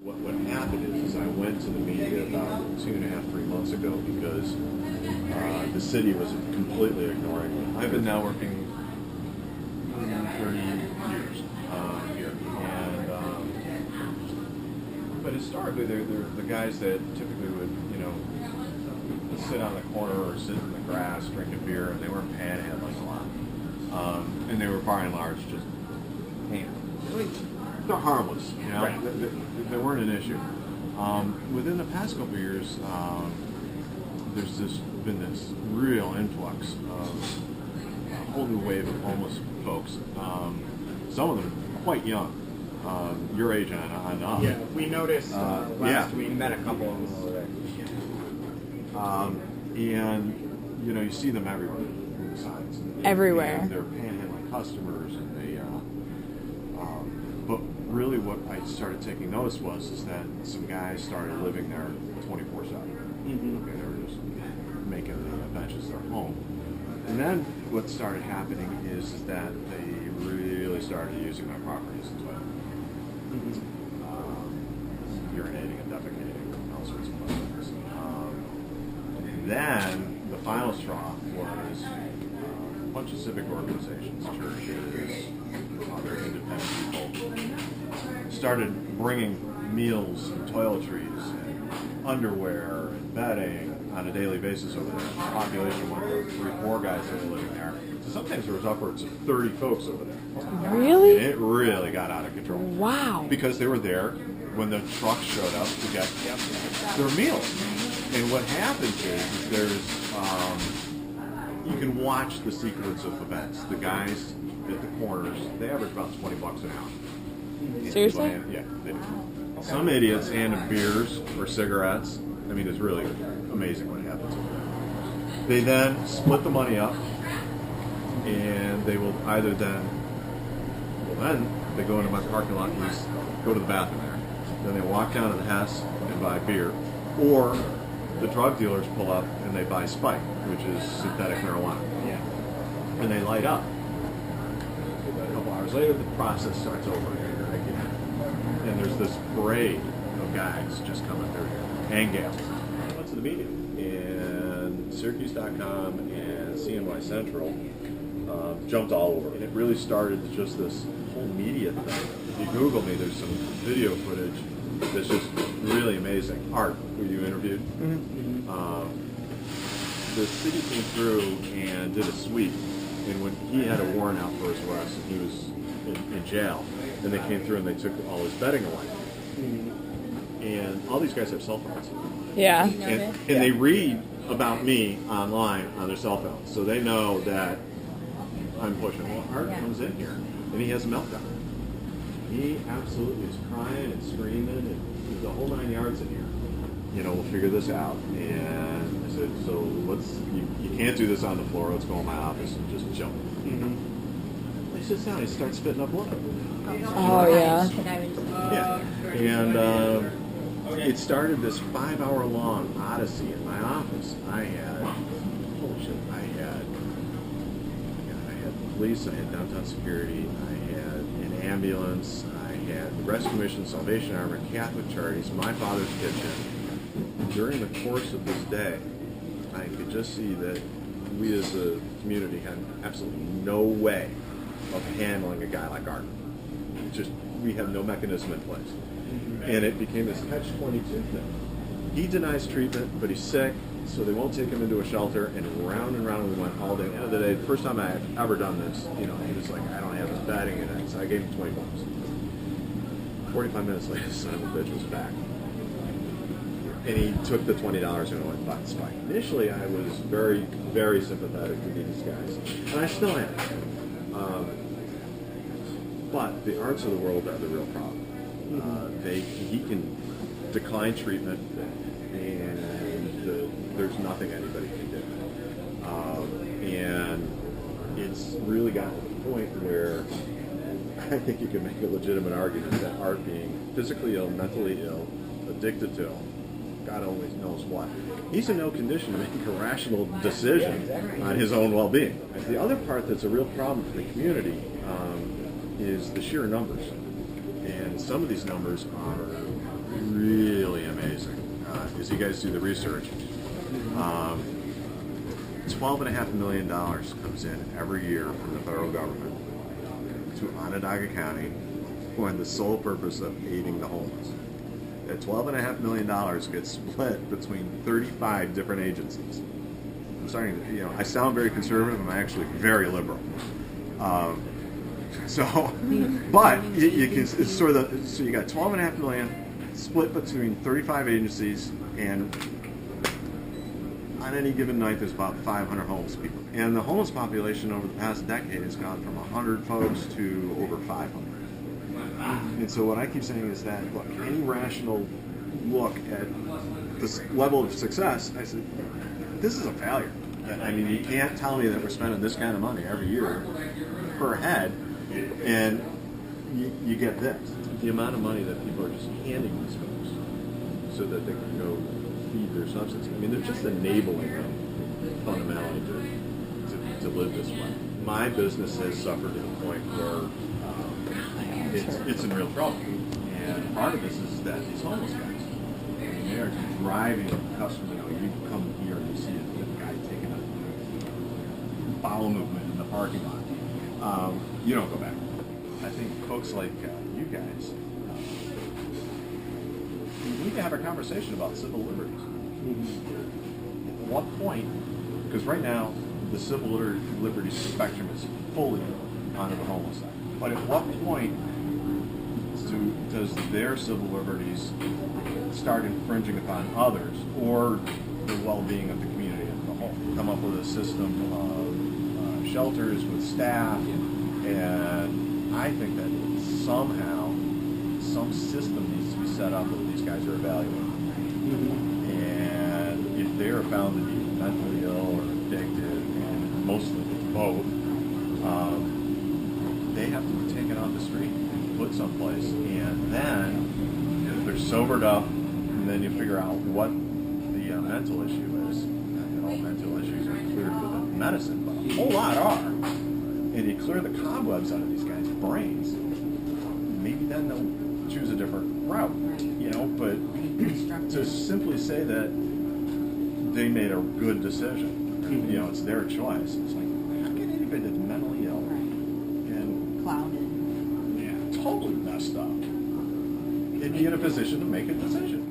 What happened is I went to the media about 2.5, 3 months ago because the city was completely ignoring me. I've been now working 30 years here, and but historically they're the guys that typically would sit on the corner or sit in the grass drinking beer, and they weren't panhandling a lot, and they were by and large just they're harmless, Right. They weren't an issue. Within the past couple of years, there's been this real influx of a whole new wave of homeless folks. Some of them quite young, your age on up. Yeah, we noticed last we met a couple of them over there. And you see them everywhere in the signs. Everywhere. And they're panhandling customers, and but really what I started taking notice is that some guys started living there 24/7. Mm-hmm. Okay, they were just making the benches their home. And then what started happening is that they really started using my property as a toilet. Urinating and defecating and all sorts of other things. And then the final straw was a bunch of civic organizations, churches, other independent people started bringing meals and toiletries and underwear and bedding on a daily basis over there. The population went from 3-4 guys that were living there. So sometimes there was upwards of 30 folks over there. Really? And it really got out of control. Wow. Because they were there when the trucks showed up to get their meals. And what happens is there's, you can watch the sequence of events. The guys at the corners, they average about $20 an hour. Seriously? Yeah, they do. Some idiots hand them beers or cigarettes. I mean, it's really amazing what happens over there. They then split the money up, and they will either then they go into my parking lot and just go to the bathroom there. Then they walk down to the Hess and buy beer, or the drug dealers pull up and they buy Spike, which is synthetic marijuana. Yeah. And they light up. A couple hours later, the process starts over again. And there's this parade of guys just coming through here, and gals. I went to the media, and Syracuse.com and CNY Central jumped all over. And it really started just this whole media thing. If you Google me, there's some video footage that's just really amazing. Art, who you interviewed. Mm-hmm. The city came through and did a sweep, and when he had a warrant out for his arrest, and he was in jail, and they came through and they took all his bedding away. And all these guys have cell phones. Yeah. And they read about me online on their cell phones, so they know that I'm pushing. Well, Art comes in here, and he has a meltdown. He absolutely is crying and screaming, and the whole 9 yards in here. We'll figure this out. And I said, so you can't do this on the floor. Let's go in my office and just jump. He sits down. He starts spitting up blood. Oh, yeah. Yeah. And it started this 5-hour-long odyssey in my office. I had police, I had downtown security, I had an ambulance, I had the Rescue Mission, Salvation Army, Catholic Charities, my father's kitchen. During the course of this day, I could just see that we as a community had absolutely no way of handling a guy like Art. We have no mechanism in place. And it became this catch-22 thing. He denies treatment, but he's sick, so they won't take him into a shelter, and round we went all day. At the end of the day, the first time I had ever done this, he was like, I don't have his bedding, and so I gave him $20. 45 minutes later, the son of a bitch was back. And he took the $20 and went and bought the Spike. Initially, I was very, very sympathetic to these guys, and I still am. But the Arts of the world are the real problem. He can decline treatment, and there's nothing anybody can do. And it's really gotten to the point where I think you can make a legitimate argument that Art being physically ill, mentally ill, addicted to, God only knows what, he's in no condition to make a rational decision on his own well-being. The other part that's a real problem for the community is the sheer numbers. And some of these numbers are really amazing is you guys do the research. $12.5 million comes in every year from the federal government to Onondaga County for the sole purpose of aiding the homeless. That $12.5 million gets split between 35 different agencies. I'm starting to, I sound very conservative. I'm actually very liberal. But you can it's sort of so you got $12.5 million split between 35 agencies, and on any given night there's about 500 homeless people. And the homeless population over the past decade has gone from 100 folks to over 500. And so what I keep saying is that, look, any rational look at this level of success, I said, this is a failure. I mean, you can't tell me that we're spending this kind of money every year per head, and you get this. The amount of money that people are just handing these folks so that they can go feed their substance. I mean, they're just enabling them fundamentally to live this way. My business has suffered to the point where it's in real trouble. And part of this is that these homeless guys, I mean, they are driving customers. You come here and you see a guy taking a bowel movement in the parking lot. You don't go back. I think folks like you guys, we need to have a conversation about civil liberties. At what point, because right now the civil liberties spectrum is fully onto the homeless side, but at what point does their civil liberties start infringing upon others or the well-being of the community as a whole? Come up with a system of shelters with staff, and I think that somehow some system needs to be set up where these guys are evaluated. And if they are found to be mentally ill or addicted, and mostly both, they have to be taken off the street and put someplace. And then, if they're sobered up, and then you figure out what the mental issue is. And all mental issues are cleared with medicine, but a whole lot are. And you clear the cobwebs out of these guys' brains, maybe then they'll choose a different route, but to simply say that they made a good decision, it's their choice. It's like, how can anybody that's mentally ill and clouded, totally messed up, and be in a position to make a decision?